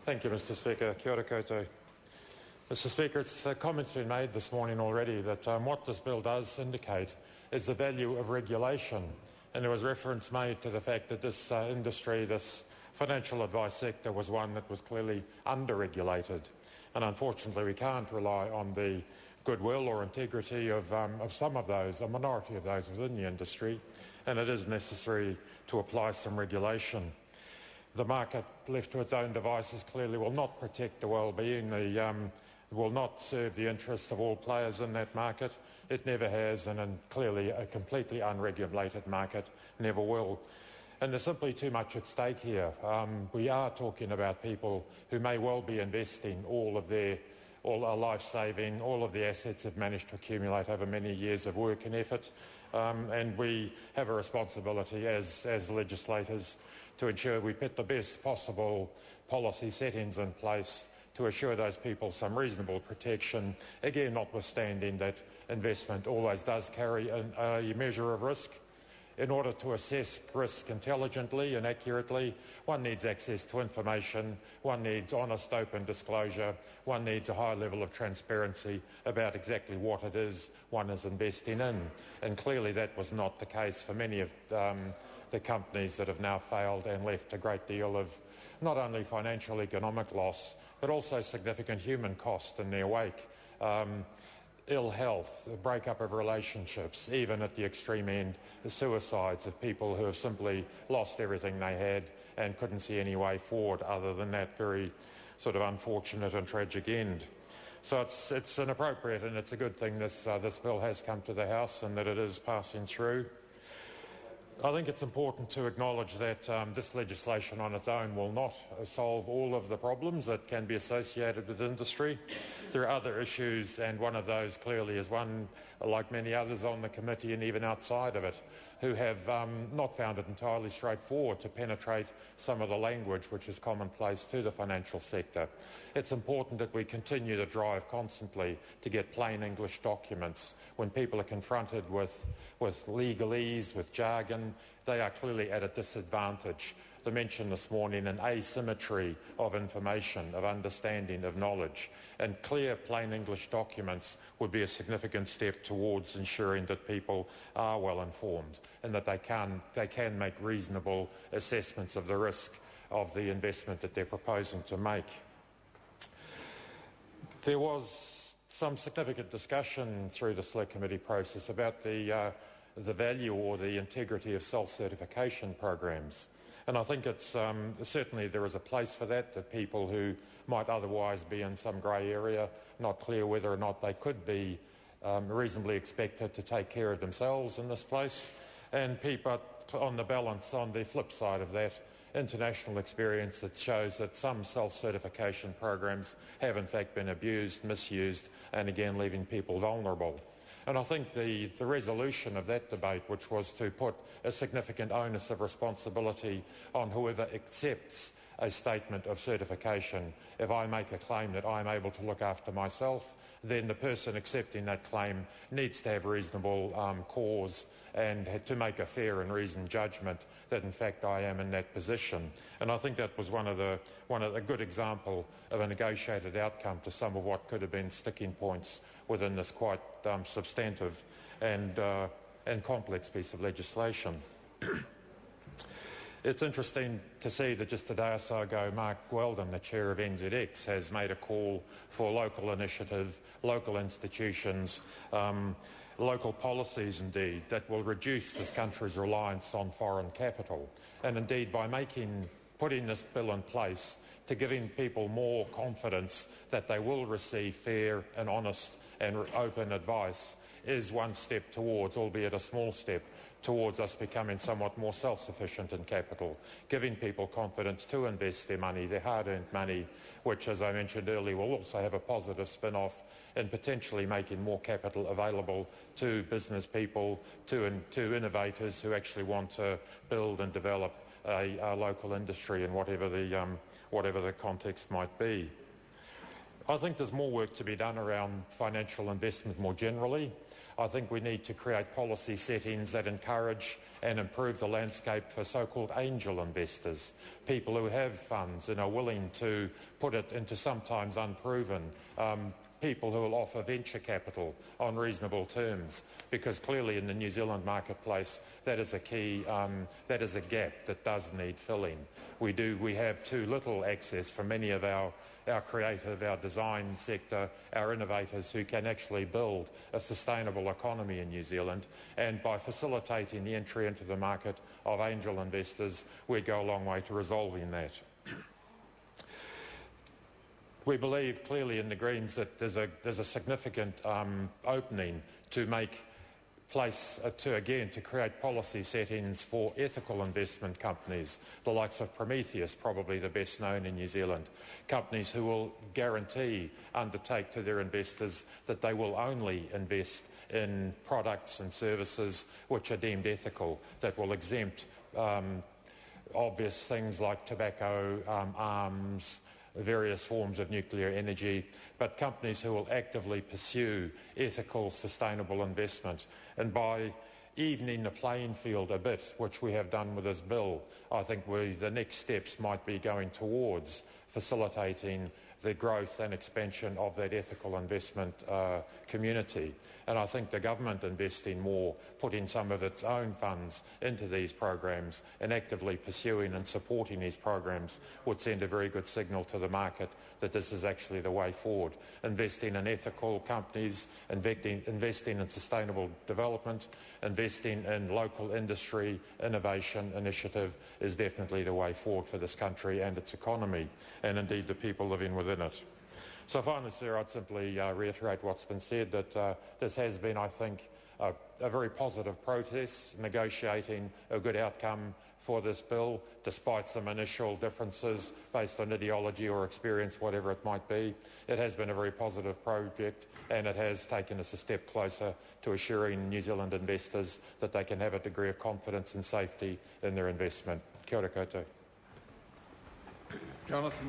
Thank you, Mr Speaker. Kia ora koutou. Mr Speaker, it's comments been made this morning already that what this bill does indicate is the value of regulation. And there was reference made to the fact that this industry, this financial advice sector, was one that was clearly under-regulated. And unfortunately, we can't rely on the goodwill or integrity of some of those, a minority of those within the industry, and it is necessary to apply some regulation. The market, left to its own devices, clearly will not protect the well-being, will not serve the interests of all players in that market. It never has, and clearly a completely unregulated market never will. And there's simply too much at stake here. We are talking about people who may well be investing all our life saving, all of the assets have managed to accumulate over many years of work and effort, and we have a responsibility as legislators to ensure we put the best possible policy settings in place to assure those people some reasonable protection, again notwithstanding that investment always does carry a measure of risk. In order to assess risk intelligently and accurately, one needs access to information, one needs honest, open disclosure, one needs a high level of transparency about exactly what it is one is investing in. And clearly that was not the case for many of the companies that have now failed and left a great deal of not only financial economic loss, but also significant human cost in their wake. Ill health, the breakup of relationships, even at the extreme end, the suicides of people who have simply lost everything they had and couldn't see any way forward other than that very sort of unfortunate and tragic end. So it's inappropriate, and it's a good thing this bill has come to the House and that it is passing through. I think it's important to acknowledge that this legislation on its own will not solve all of the problems that can be associated with industry. There are other issues, and one of those clearly is one, like many others on the committee and even outside of it, who have not found it entirely straightforward to penetrate some of the language which is commonplace to the financial sector. It's important that we continue to drive constantly to get plain English documents. When people are confronted with legalese, with jargon, they are clearly at a disadvantage. The mention this morning an asymmetry of information, of understanding, of knowledge, and clear plain English documents would be a significant step towards ensuring that people are well informed and that they can make reasonable assessments of the risk of the investment that they're proposing to make. There was some significant discussion through the Select Committee process about the value or the integrity of self-certification programs. And I think it's certainly there is a place for that people who might otherwise be in some grey area, not clear whether or not they could be reasonably expected to take care of themselves in this place. And people, on the balance, on the flip side of that, international experience that shows that some self-certification programs have in fact been abused, misused, and again leaving people vulnerable. And I think the resolution of that debate, which was to put a significant onus of responsibility on whoever accepts a statement of certification. If I make a claim that I'm able to look after myself, then the person accepting that claim needs to have reasonable cause and to make a fair and reasoned judgment that in fact I am in that position. And I think that was one of a good example of a negotiated outcome to some of what could have been sticking points within this quite substantive and complex piece of legislation. It's interesting to see that just a day or so ago, Mark Weldon, the chair of NZX, has made a call for local initiative, local institutions, local policies indeed, that will reduce this country's reliance on foreign capital. And indeed, by putting this bill in place to giving people more confidence that they will receive fair and honest and open advice is one step towards, albeit a small step, towards us becoming somewhat more self-sufficient in capital, giving people confidence to invest their money, their hard-earned money, which, as I mentioned earlier, will also have a positive spin-off in potentially making more capital available to business people, to innovators who actually want to build and develop a local industry in whatever the context might be. I think there's more work to be done around financial investment more generally. I think we need to create policy settings that encourage and improve the landscape for so-called angel investors, people who have funds and are willing to put it into sometimes unproven people who will offer venture capital on reasonable terms, because clearly in the New Zealand marketplace that is a key, that is a gap that does need filling. We have too little access for many of our creative, our design sector, our innovators who can actually build a sustainable economy in New Zealand, and by facilitating the entry into the market of angel investors, we'd go a long way to resolving that. We believe clearly in the Greens that there's a significant opening to make place to create policy settings for ethical investment companies, the likes of Prometheus, probably the best known in New Zealand, companies who will undertake to their investors that they will only invest in products and services which are deemed ethical, that will exempt obvious things like tobacco, arms, various forms of nuclear energy, but companies who will actively pursue ethical, sustainable investment. And by evening the playing field a bit, which we have done with this bill, I think the next steps might be going towards facilitating the growth and expansion of that ethical investment community. And I think the government investing more, putting some of its own funds into these programs and actively pursuing and supporting these programs would send a very good signal to the market that this is actually the way forward. Investing in ethical companies, investing in sustainable development, investing in local industry innovation initiative is definitely the way forward for this country and its economy, and indeed the people living within it. So finally, sir, I'd simply reiterate what's been said, that this has been, I think, a very positive process, negotiating a good outcome for this bill, despite some initial differences based on ideology or experience, whatever it might be. It has been a very positive project, and it has taken us a step closer to assuring New Zealand investors that they can have a degree of confidence and safety in their investment. Kia ora koutou. Jonathan.